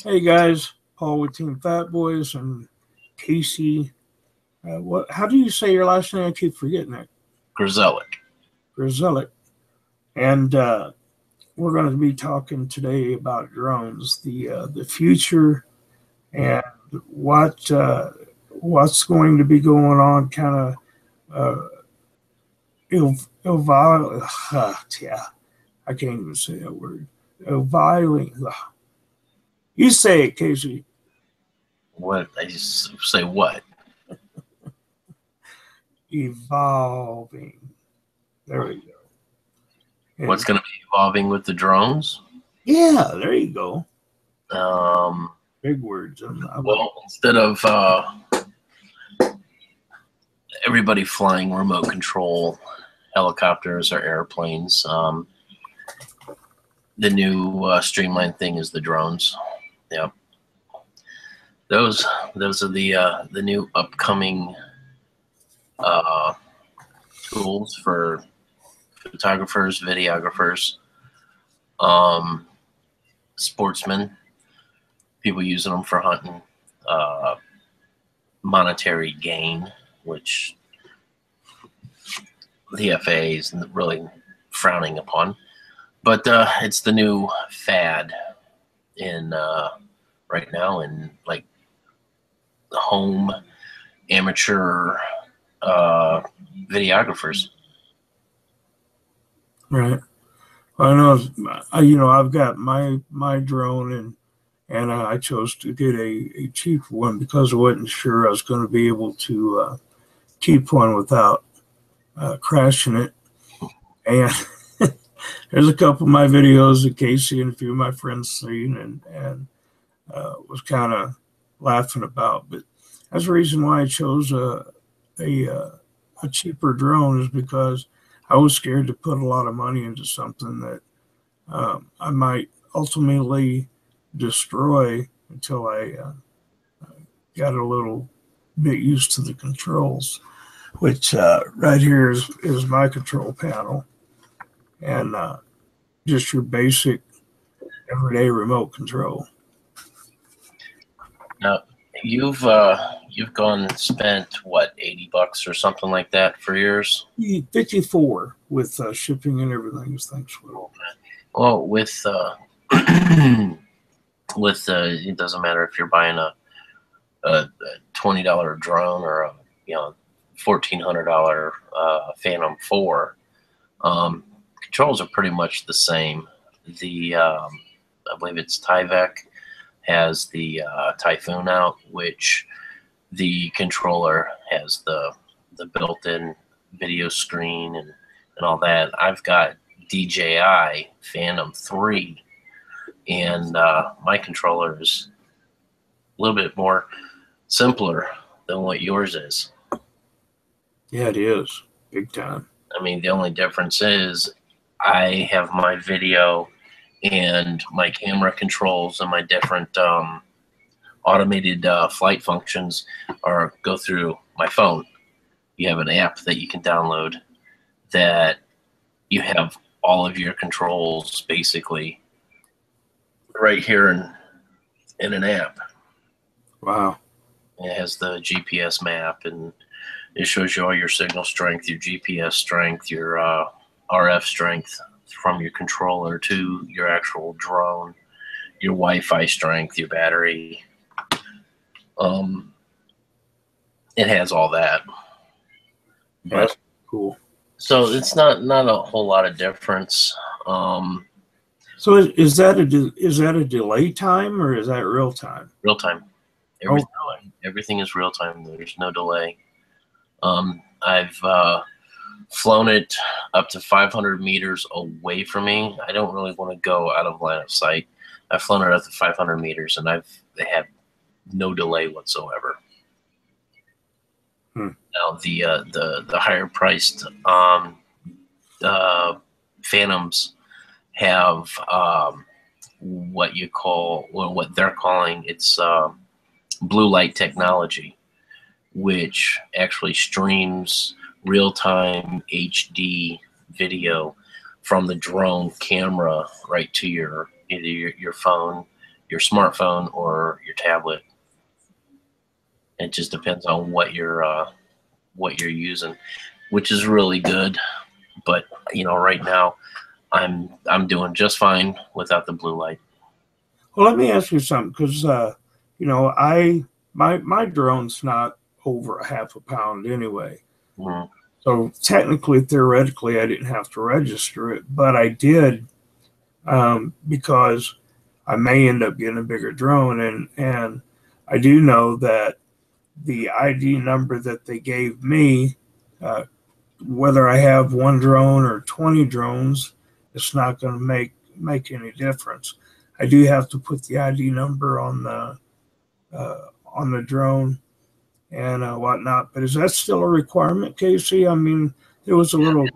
Hey guys, Paul with Team Fat Boys and Casey. What? How do you say your last name? I keep forgetting it. Grzelak. Grzelak. And we're going to be talking today about drones, the future, and what what's going to be going on. Kind of yeah, I can't even say that word. Evolving. You say it, Casey. What? I just say what? Evolving. There we go. What's And going to be evolving with the drones? yeah, there you go. Um, Big words. well, instead of everybody flying remote control helicopters or airplanes, the new streamlined thing is the drones. Yep. Those are the new upcoming tools for photographers, videographers, sportsmen, people using them for hunting, monetary gain, which the FAA is really frowning upon. But it's the new fad in right now in like the home amateur videographers. Right. I know. I've got my drone, and I chose to get a cheap one because I wasn't sure I was going to be able to keep one without crashing it. And there's a couple of my videos that Casey and a few of my friends seen and was kind of laughing about. But that's the reason why I chose a cheaper drone, is because I was scared to put a lot of money into something that I might ultimately destroy until I got a little bit used to the controls, which right here is my control panel, and just your basic everyday remote control. Now, you've gone and spent what, $80 or something like that for yours? 54 with shipping and everything. Thanks. Well, with with it doesn't matter if you're buying a $20 drone or a $1,400 Phantom 4. Controls are pretty much the same. The I believe it's Tyvek has the Typhoon out, which the controller has the built-in video screen and all that. I've got DJI Phantom 3, and my controller is a little bit more simpler than what yours is. Yeah, it is big time. I mean, the only difference is I have my video and my camera controls and my different automated flight functions go through my phone. You have an app that you can download that you have all of your controls basically right here in an app. Wow. It has the GPS map, and it shows you all your signal strength, your GPS strength, your RF strength from your controller to your actual drone, your Wi-Fi strength, your battery. It has all that. That's cool. So it's not a whole lot of difference. So is that a delay time, or is that real time? Real time. Everything is real time. There's no delay. I've flown it up to 500 meters away from me. I don't really want to go out of line of sight. I've flown it up to 500 meters, and they had no delay whatsoever. Now the higher priced Phantoms have what they're calling it's blue light technology, which actually streams real-time HD video from the drone camera right to either your phone, your smartphone or your tablet. It just depends on what you're using, which is really good. But right now I'm doing just fine without the blue light. Well, let me ask you something, because my drone's not over a half a pound anyway. Mm-hmm. So technically, theoretically, I didn't have to register it, but I did, because I may end up getting a bigger drone, and I do know that the ID number that they gave me, whether I have one drone or 20 drones, it's not going to make any difference. I do have to put the ID number on the drone and whatnot. But is that still a requirement, Casey? I mean, there was a little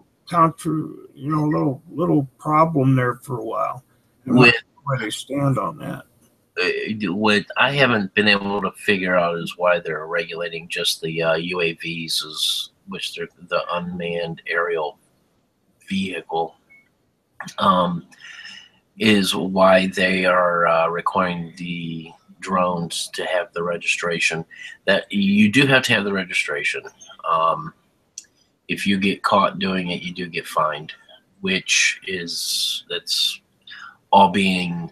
little problem there for a while. I'm not sure where they stand on that. What I haven't been able to figure out is why they're regulating just the UAVs, which they're the unmanned aerial vehicle, is why they are requiring the drones to have the registration. That you do have to have the registration. If you get caught doing it, you do get fined, that's all being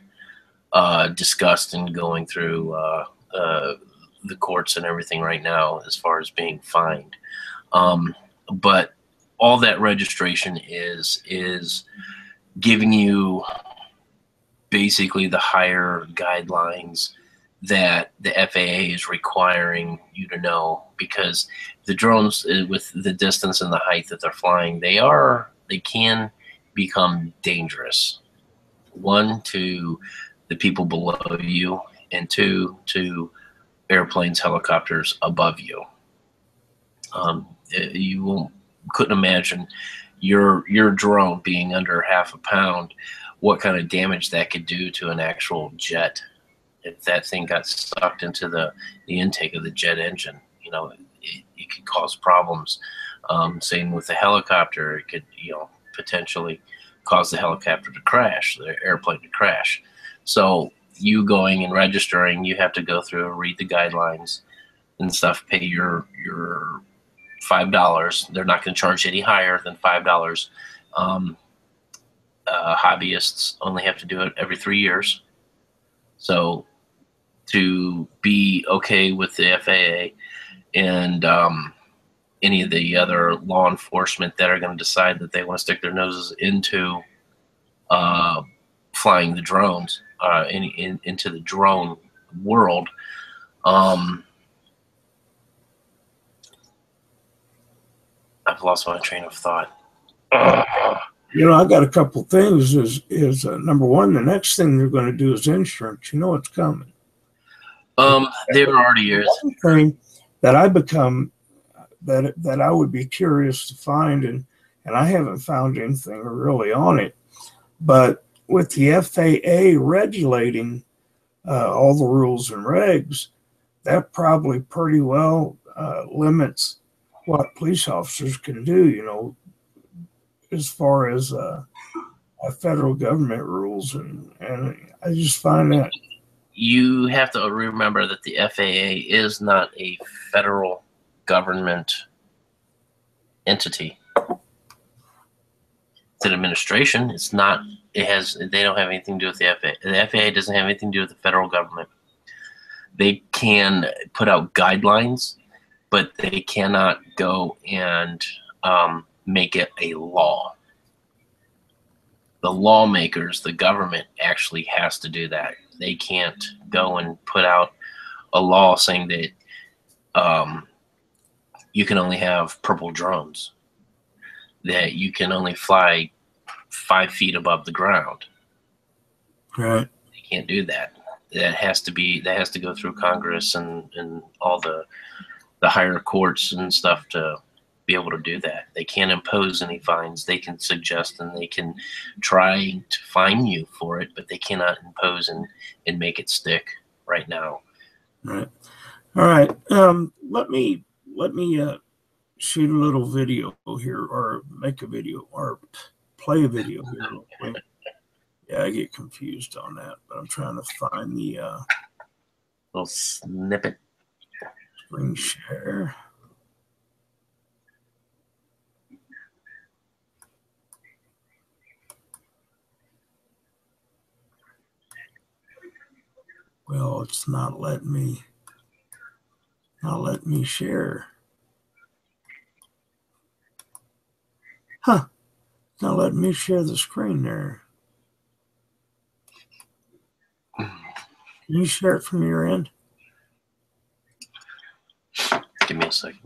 discussed and going through the courts and everything right now as far as being fined. But all that registration is giving you basically the higher guidelines that the FAA is requiring you to know, because the drones, with the distance and the height that they're flying, they can become dangerous. One, to the people below you, and two, to airplanes, helicopters above you. You couldn't imagine your drone being under half a pound, what kind of damage that could do to an actual jet. If that thing got sucked into the intake of the jet engine, it could cause problems. Same with the helicopter, it could potentially cause the helicopter to crash, the airplane to crash. So you going and registering, you have to go through and read the guidelines and stuff, pay your $5. They're not going to charge any higher than $5. Hobbyists only have to do it every 3 years. So to be okay with the FAA and any of the other law enforcement that are going to decide that they want to stick their noses into flying the drones, into the drone world, I've lost my train of thought. I got a couple things. Is number one, the next thing they're going to do is insurance. It's coming. There already is. One thing that that I would be curious to find, and I haven't found anything really on it, but with the FAA regulating all the rules and regs, that probably pretty well limits what police officers can do, as far as federal government rules. And I just find that. You have to remember that the FAA is not a federal government entity. It's an administration. It's not. They don't have anything to do with the FAA. The FAA doesn't have anything to do with the federal government. They can put out guidelines, but they cannot go and make it a law. The lawmakers, the government, actually has to do that. They can't go and put out a law saying that you can only have purple drones, that you can only fly 5 feet above the ground. Right. They can't do that. That has to go through Congress and all the higher courts and stuff to be able to do that. They can't impose any fines. They can suggest and they can try to fine you for it, but they cannot impose and make it stick right now. Right. All right. Let me shoot a little video here, or make a video, or play a video here. Yeah, I get confused on that, but I'm trying to find the Little snippet. screen share. Well, it's not letting me share. Huh. It's not letting me share the screen there. Can you share it from your end? Give me a second.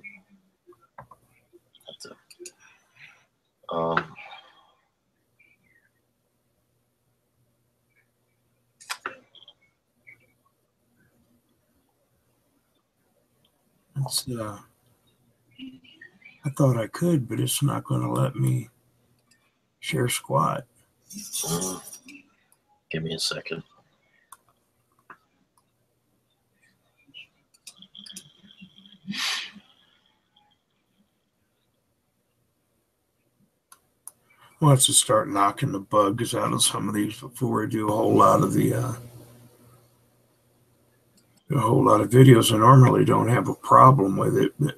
Um, It's, I thought I could, but it's not going to let me share squat. Give me a second. We'll have to start knocking the bugs out of some of these before we do a whole lot of the videos. I normally don't have a problem with it, but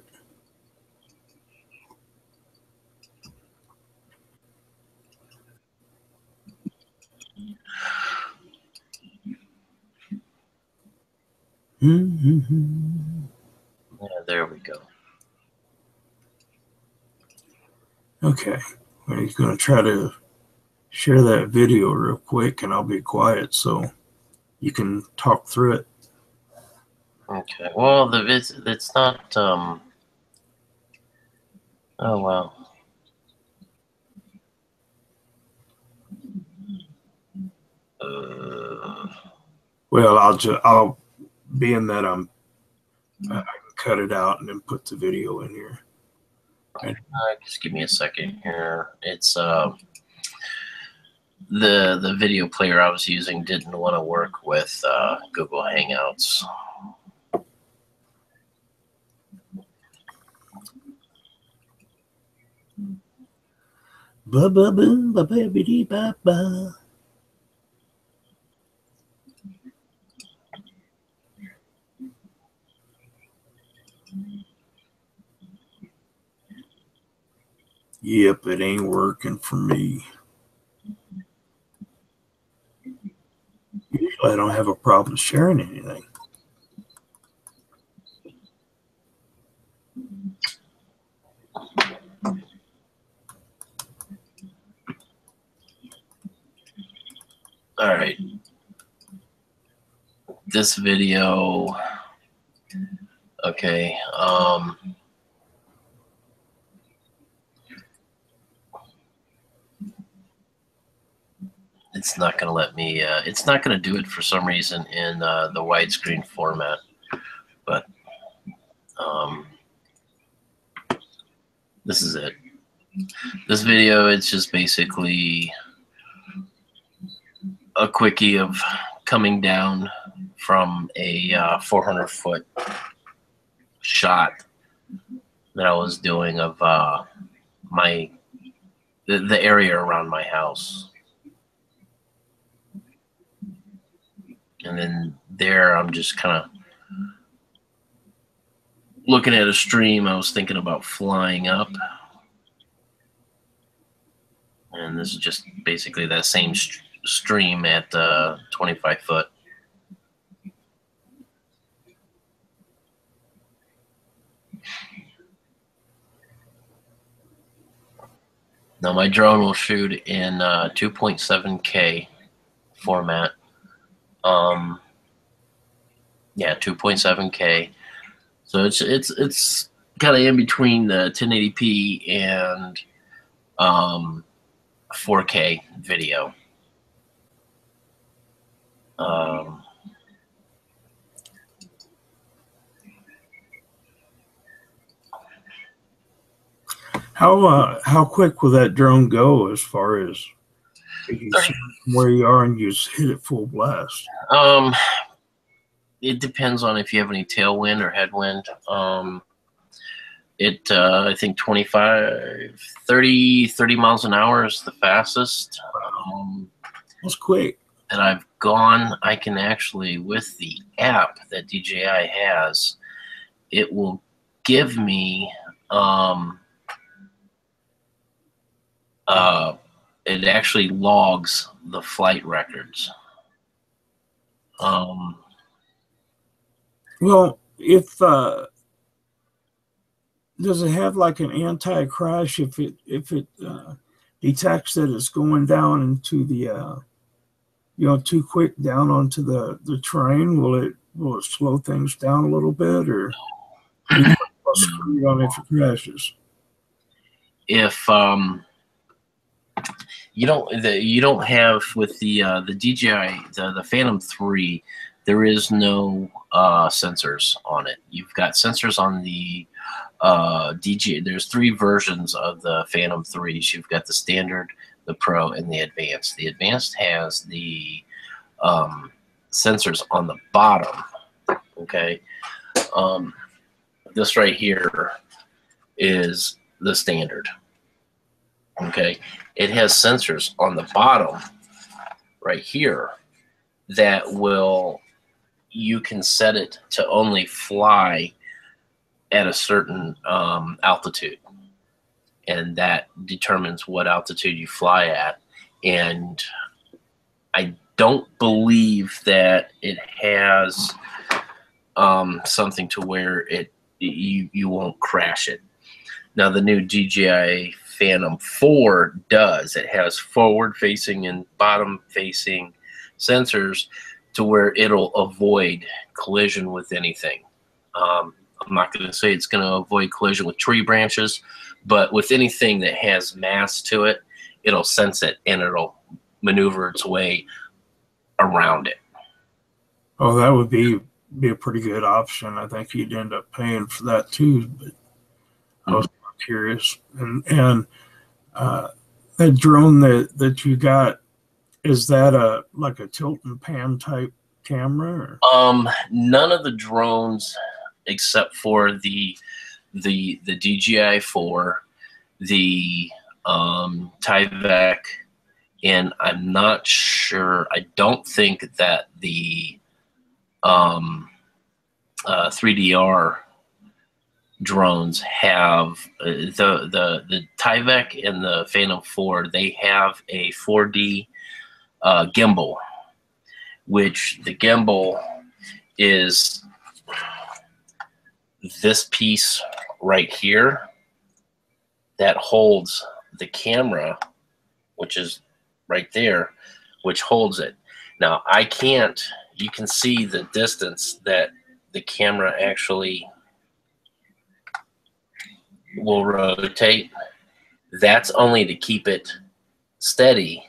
Yeah, there we go. Okay, we're going to try to share that video real quick, and I'll be quiet so you can talk through it. Okay. Well, it's not. Oh wow. Well, I'll being that I can cut it out and then put the video in here. Just give me a second here. It's the video player I was using didn't want to work with Google Hangouts. Ba ba boom ba ba ba ba ba. Yep, it ain't working for me. Usually I don't have a problem sharing anything. All right. This video. Okay. It's not going to let me. It's not going to do it for some reason in the widescreen format. But this is it. This video, it's just basically a quickie of coming down from a 400-foot shot that I was doing of the area around my house. And then there, I'm just kind of looking at a stream. I was thinking about flying up. And this is just basically that same stream at 25 foot. Now my drone will shoot in 2.7K format. Yeah, 2.7K. So it's kind of in between the 1080p and 4K video. How quick will that drone go as far as if you see where you are and you just hit it full blast? It depends on if you have any tailwind or headwind. I think 30 miles an hour is the fastest. That's quick. And I've gone, I can actually, with the app that DJI has, it will give me, it actually logs the flight records. Well, if does it have like an anti-crash if it detects that it's going down into the too quick down onto the terrain? Will it slow things down a little bit, or you screwed on if it crashes? If you don't have with the DJI the Phantom 3, there is no sensors on it. You've got sensors on the DJI. There's 3 versions of the Phantom 3s. You've got the standard, the Pro, and the Advanced. The Advanced has the sensors on the bottom. Okay, this right here is the standard. Okay, it has sensors on the bottom right here that you can set it to only fly at a certain altitude, and that determines what altitude you fly at. And I don't believe that it has something to where you won't crash it. Now the new DJI Phantom 4 does. It has forward-facing and bottom-facing sensors to where it'll avoid collision with anything. I'm not going to say it's going to avoid collision with tree branches, but with anything that has mass to it, it'll sense it and it'll maneuver its way around it. Oh, that would be a pretty good option. I think you'd end up paying for that too, but I was curious. And that drone that you got, is that like a tilt and pan type camera? Or? None of the drones except for the DJI 4, the Tyvek, and I'm not sure. I don't think that the 3DR drones have the Tyvek and the Phantom 4. They have a 4D gimbal, which the gimbal is this piece right here that holds the camera, which is right there, which holds it. Now I can't, you can see the distance that the camera actually will rotate. That's only to keep it steady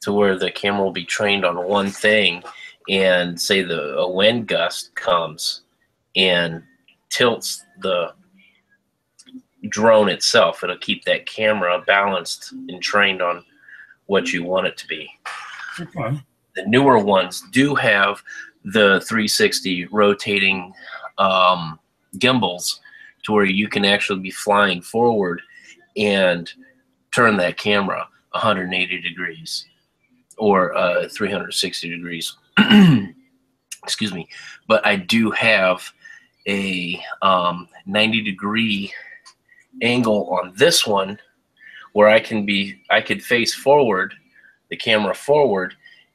to where the camera will be trained on one thing, and say a wind gust comes and tilts the drone itself, it'll keep that camera balanced and trained on what you want it to be. Okay. The newer ones do have the 360 rotating gimbals to where you can actually be flying forward and turn that camera 180 degrees or 360 degrees. Excuse me. But I do have a 90-degree angle on this one where I could face forward, the camera forward,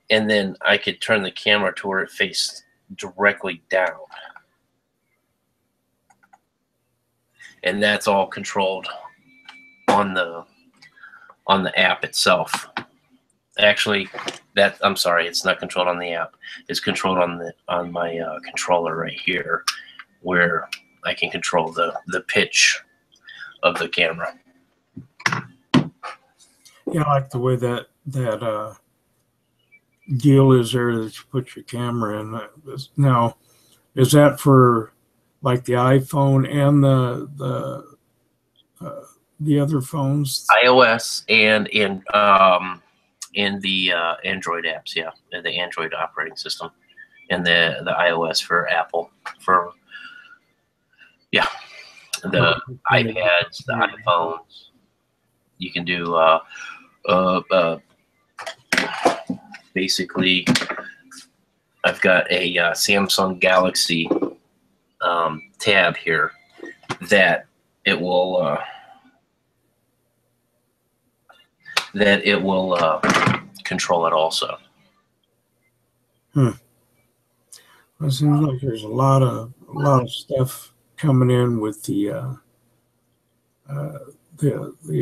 and then I could turn the camera to where it faced directly down. And that's all controlled on the app itself. Actually, I'm sorry, it's not controlled on the app. It's controlled on my controller right here, where I can control the pitch of the camera. Yeah, I like the way that deal is there that you put your camera in. Now, is that for like the iPhone and the other phones? iOS and in the Android apps, yeah, the Android operating system, and the iOS for Apple, for the iPads, the iPhones. You can do what basically, I've got a Samsung Galaxy tab here that it will control it also. It seems like there's a lot of stuff coming in with the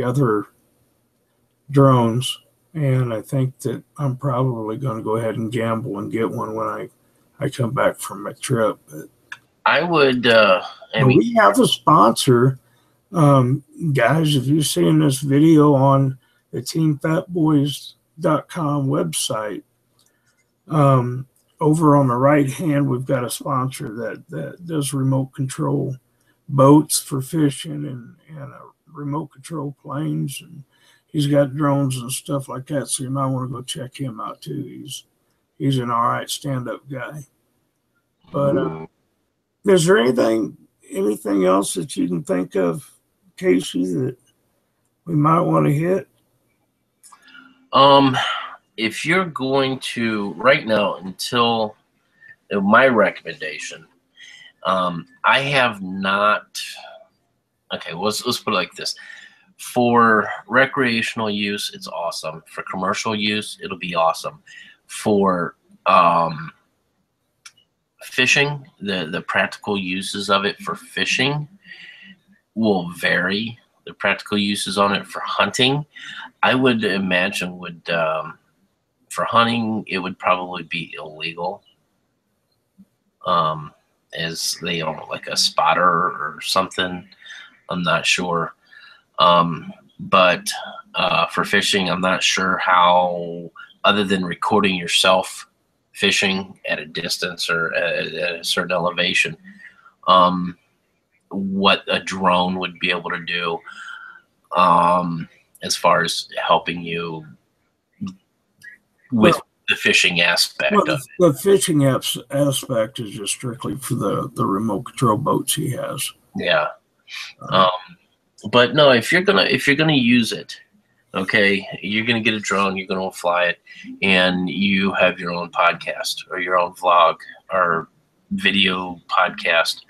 other drones, and I think that I'm probably going to go ahead and gamble and get one when I come back from my trip. But I would. we have a sponsor, guys. If you're seeing this video on the TeamFatBoys.com website, over on the right hand, we've got a sponsor that does remote control boats for fishing and remote control planes, and he's got drones and stuff like that. So you might want to go check him out too. He's an all right stand-up guy. But is there anything else that you can think of, Casey, that we might want to hit? If you're going to right now, until my recommendation, I have not. Okay, let's put it like this. For recreational use, it's awesome. For commercial use, it'll be awesome. For fishing, the practical uses of it for fishing will vary. The practical uses on it for hunting, I would imagine for hunting, it would probably be illegal. As they own like a spotter or something. I'm not sure. But for fishing, I'm not sure how, other than recording yourself fishing at a distance or at a certain elevation, what a drone would be able to do as far as helping you with the fishing aspect of it. The fishing aspect is just strictly for the remote control boats he has. Yeah. But no, if you're gonna use it, okay, you're gonna get a drone, you're gonna fly it, and you have your own podcast or your own vlog or video podcast.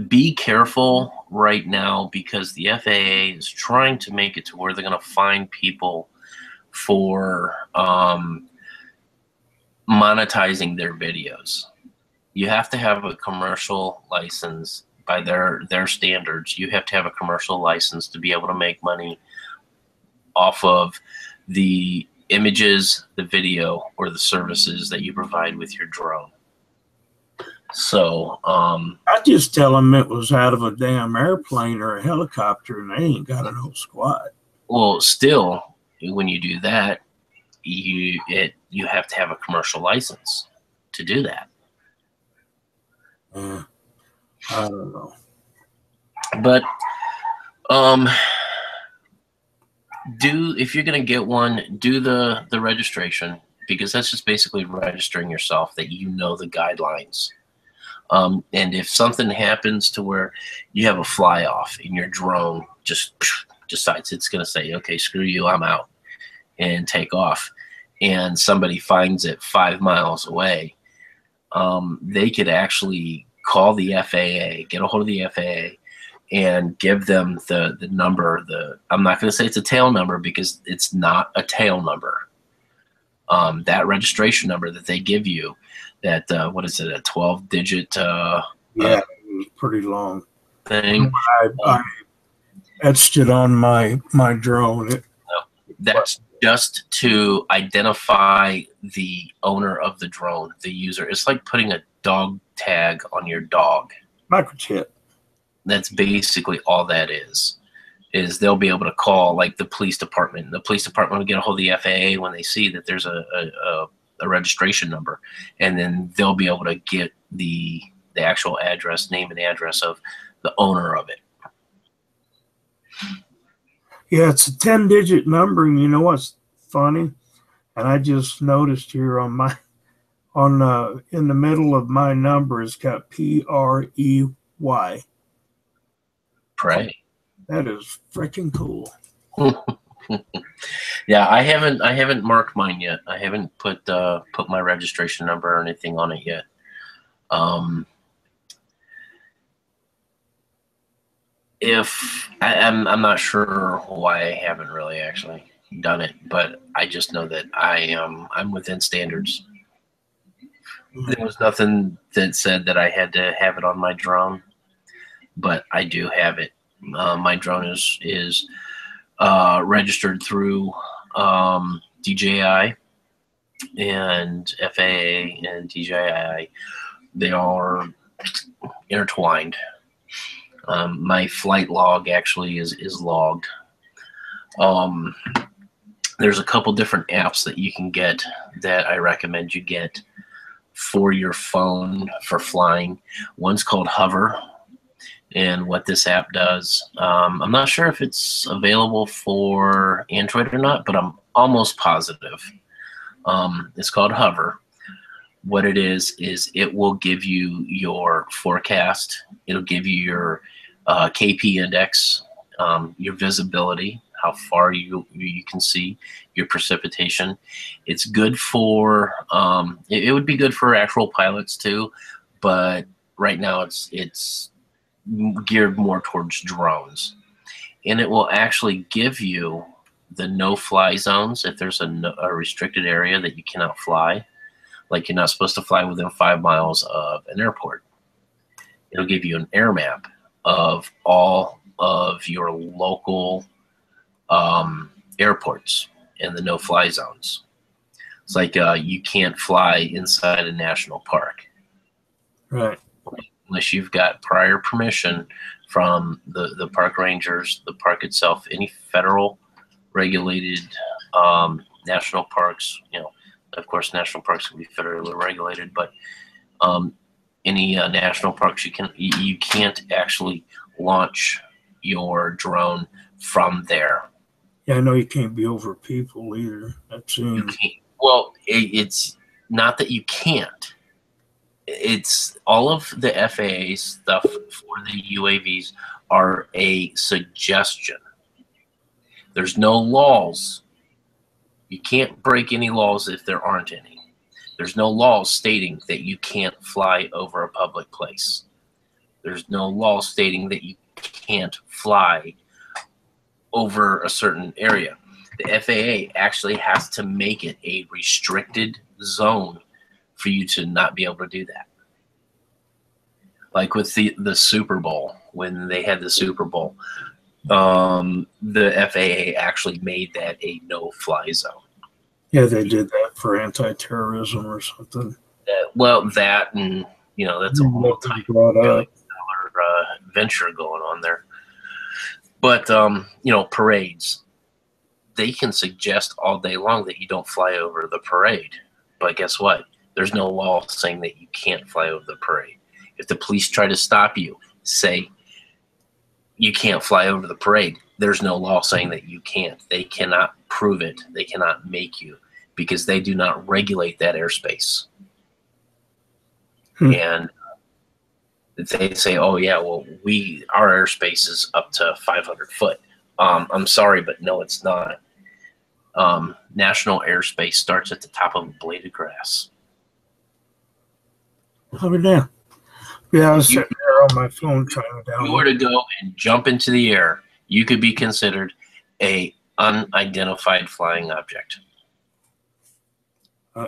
Be careful right now, because the FAA is trying to make it to where they're gonna fine people for monetizing their videos. You have to have a commercial license. By their standards, you have to have a commercial license to be able to make money off of the images, the video, or the services that you provide with your drone. So I just tell them it was out of a damn airplane or a helicopter, and they ain't got a no squat. Well, still, when you do that, you have to have a commercial license to do that. Yeah. I don't know. But if you're gonna get one, do the registration, because that's just basically registering yourself that you know the guidelines. And if something happens to where you have a fly off and your drone just decides it's gonna say, okay, screw you, I'm out, and take off, and somebody finds it 5 miles away, they could actually call the FAA, get a hold of the FAA, and give them the number. I'm not going to say it's a tail number, because it's not a tail number. That registration number that they give you, that what is it, a 12-digit? Yeah, it was pretty long thing. I etched it on my drone. That's just to identify the owner of the drone, the user. It's like putting a dog tag on your dog. Microchip. That's basically all that is they'll be able to call like the police department. The police department will get a hold of the FAA when they see that there's a registration number, and then they'll be able to get the actual address, name and address of the owner of it. Yeah, it's a 10-digit number, and you know what's funny? And I just noticed here on my in the middle of my number, it's got PREY. Pray. That is freaking cool. Yeah, I haven't marked mine yet. I haven't put my registration number or anything on it yet. If I'm not sure why I haven't really actually done it, but I just know that I'm within standards. There was nothing that said that I had to have it on my drone, but I do have it. My drone is registered through DJI and FAA and DJI. They are intertwined. My flight log actually is logged. There's a couple different apps that you can get that I recommend you get for your phone for flying. One's called Hover, and what this app does, I'm not sure if it's available for Android or not, but I'm almost positive. It's called Hover. What it is it will give you your forecast. It'll give you your KP index, your visibility, how far you can see, your precipitation. It's good for it would be good for actual pilots too, but right now it's geared more towards drones. And it will actually give you the no-fly zones if there's a restricted area that you cannot fly. Like you're not supposed to fly within 5 miles of an airport. It'll give you an air map of all of your local airports and the no-fly zones. It's like you can't fly inside a national park. Right. Unless you've got prior permission from the park rangers, the park itself, any federal regulated national parks, of course, national parks can be federally regulated, but any national parks, you can't actually launch your drone from there. Yeah, I know you can't be over people either. I've seen. Well, it's not that you can't. It's all of the FAA stuff for the UAVs are a suggestion. There's no laws. You can't break any laws if there aren't any. There's no laws stating that you can't fly over a public place. There's no law stating that you can't fly over a certain area. The FAA actually has to make it a restricted zone for you to not be able to do that. Like with the Super Bowl, when they had the Super Bowl, the FAA actually made that a no-fly zone. Yeah, they did that for anti-terrorism or something. Well, that and that's a multi-billion-dollar venture going on there. But parades, they can suggest all day long that you don't fly over the parade. But guess what? There's no law saying that you can't fly over the parade. If the police try to stop you, say you can't fly over the parade, there's no law saying that you can't. They cannot prove it. They cannot make you, because they do not regulate that airspace. And they say, oh yeah, well, our airspace is up to 500 foot. I'm sorry, but no, it's not. National airspace starts at the top of a blade of grass. I'll be down. Yeah, I was sitting there on my phone trying to download. If you were to go and jump into the air, you could be considered a unidentified flying object. Yeah.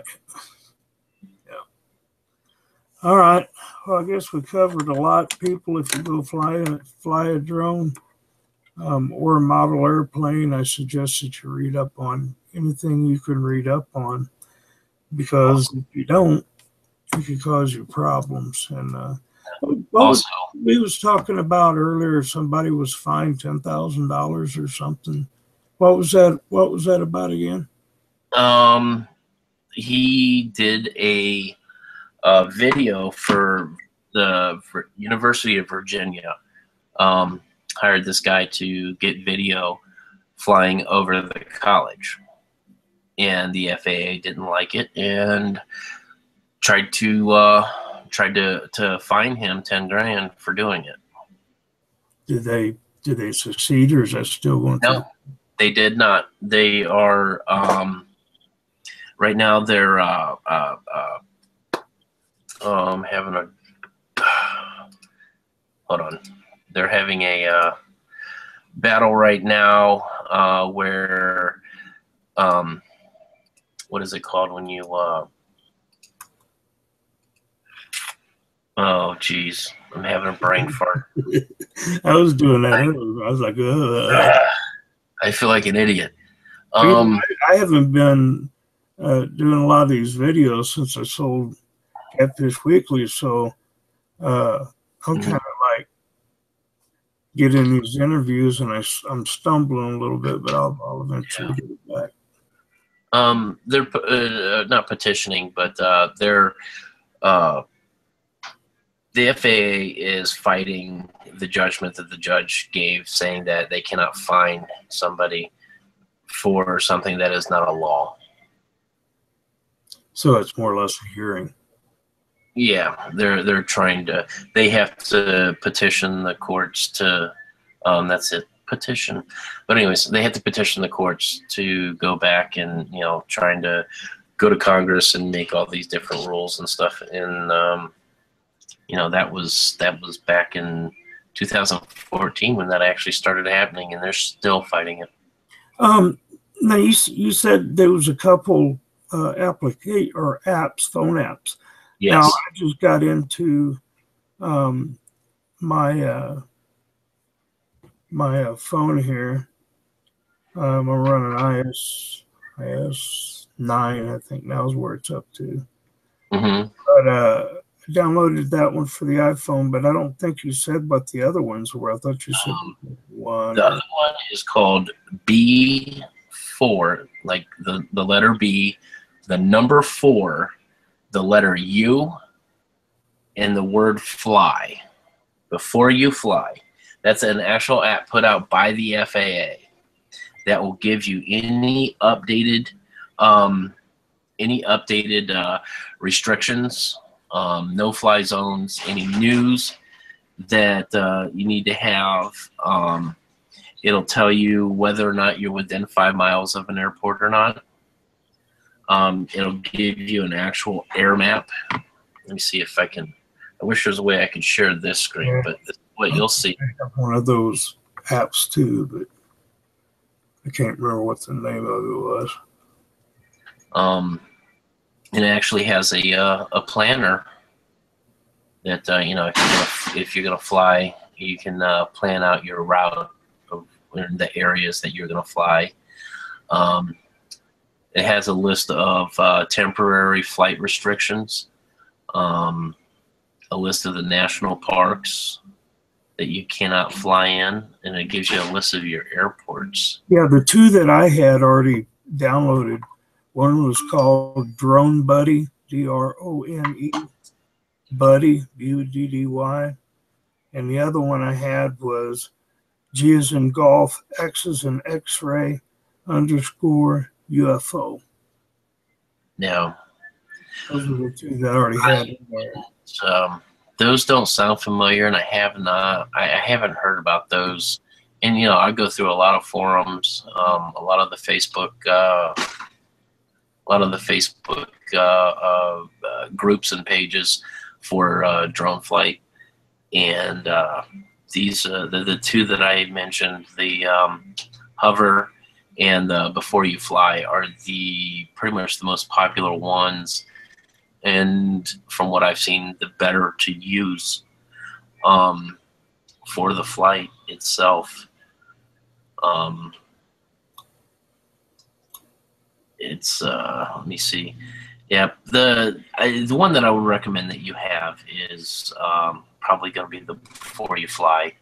All right. Well, I guess we covered a lot. People, if you go fly a drone or a model airplane, I suggest that you read up on anything you can read up on, because if you don't, it can cause you problems. And Also, we was talking about earlier, somebody was fined $10,000 or something. What was that? What was that about again? He did a video for the University of Virginia. Hired this guy to get video flying over the college, and the FAA didn't like it and tried to fine him $10,000 for doing it. Did they succeed, or is that still going No, They did not. They are right now. They're having a hold on. They're having a battle right now where what is it called when you oh geez, I'm having a brain fart. I was doing that earlier. I was like, I feel like an idiot. I haven't been doing a lot of these videos since I sold Catfish Weekly, so I'm kind of like getting these interviews, and I'm stumbling a little bit, but I'll eventually get it back. They're not petitioning, but they're the FAA is fighting the judgment that the judge gave, saying that they cannot fine somebody for something that is not a law. So it's more or less a hearing. Yeah, they're trying to. They have to petition the courts to. That's it, petition. But anyways, they have to petition the courts to go back and trying to go to Congress and make all these different rules and stuff. And that was back in 2014 when that actually started happening, and they're still fighting it. Now you said there was a couple apps, phone apps. Yes. Now I just got into my phone here. I'm running iOS 9, I think now is where it's up to. Mm-hmm. But I downloaded that one for the iPhone, but I don't think you said what the other ones were. I thought you said one. The other one is called B4, like the letter B, the number 4, the letter U, and the word fly. Before you fly. That's an actual app put out by the FAA that will give you any updated restrictions, no-fly zones, any news that you need to have. It'll tell you whether or not you're within 5 miles of an airport or not. It'll give you an actual air map. Let me see if I can. I wish there's a way I could share this screen, but this is what you'll see. I have one of those apps too, but I can't remember what the name of it was. It actually has a planner that if you're gonna fly, you can plan out your route of the areas that you're gonna fly. It has a list of temporary flight restrictions, a list of the national parks that you cannot fly in, and it gives you a list of your airports. Yeah, the two that I had already downloaded, one was called Drone Buddy, DRONE, Buddy, BUDDY, and the other one I had was G as in golf, X as in X-ray, _UFO. Now, those are the two that I already had in there. Those don't sound familiar, and I haven't heard about those. And I go through a lot of forums, a lot of the Facebook groups and pages for drone flight, and these the two that I mentioned, the hover and before you fly, are pretty much the most popular ones. And from what I've seen, the better to use for the flight itself. It's let me see. Yeah, the one that I would recommend that you have is probably going to be the before you fly.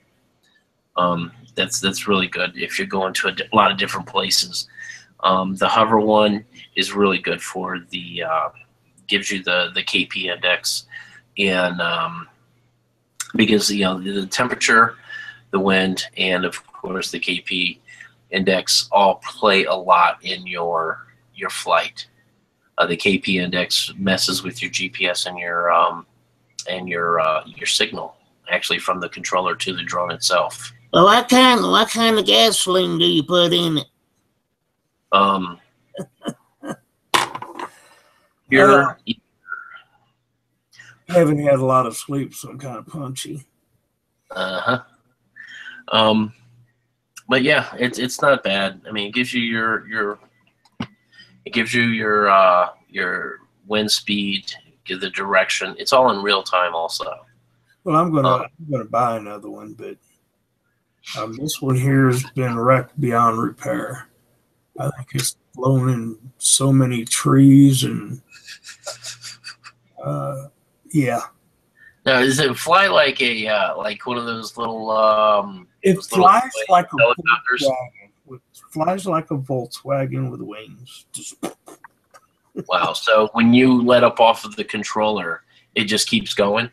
That's really good if you're going to a lot of different places. The hover one is really good for the gives you the KP index, and because the temperature, the wind, and of course the KP index all play a lot in your flight. The KP index messes with your GPS and your signal, actually, from the controller to the drone itself. Well, what kind of gasoline do you put in it? Um, you're I haven't had a lot of sleep, so I'm kind of punchy. uh-huh. But yeah, it's not bad. I mean, it gives you your wind speed, give the direction. It's all in real time also. Well, I'm gonna buy another one, but this one here has been wrecked beyond repair. I think it's blown in so many trees and yeah. Now, does it fly like a like one of those little It those little flies like a helicopters? flies like a Volkswagen with wings. Just Wow. So when you let up off of the controller, it just keeps going.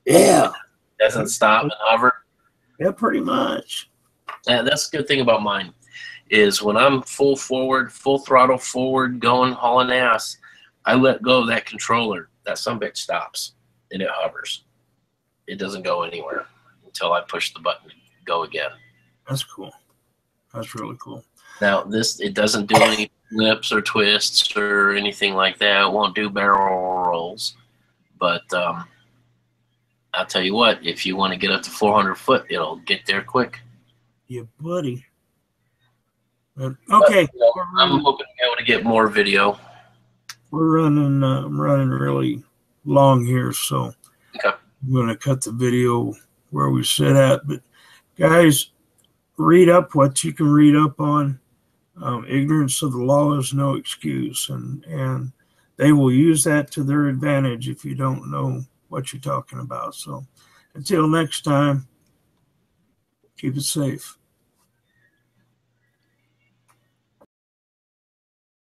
yeah, It doesn't stop and hover. yeah, pretty much. That's the good thing about mine is when I'm full forward, full throttle forward, going hauling ass, I let go of that controller. That sumbitch stops and it hovers. It doesn't go anywhere until I push the button to go again. That's cool. That's really cool. Now it doesn't do any flips or twists or anything like that. It won't do barrel rolls, but I'll tell you what, if you want to get up to 400 foot, it'll get there quick. Yeah, buddy. Okay. But, I'm hoping to be able to get more video. We're running. I'm running really long here, so Okay. I'm going to cut the video where we sit at. But guys, read up what you can read up on. Ignorance of the law is no excuse, and they will use that to their advantage if you don't know what you're talking about. So until next time, keep it safe.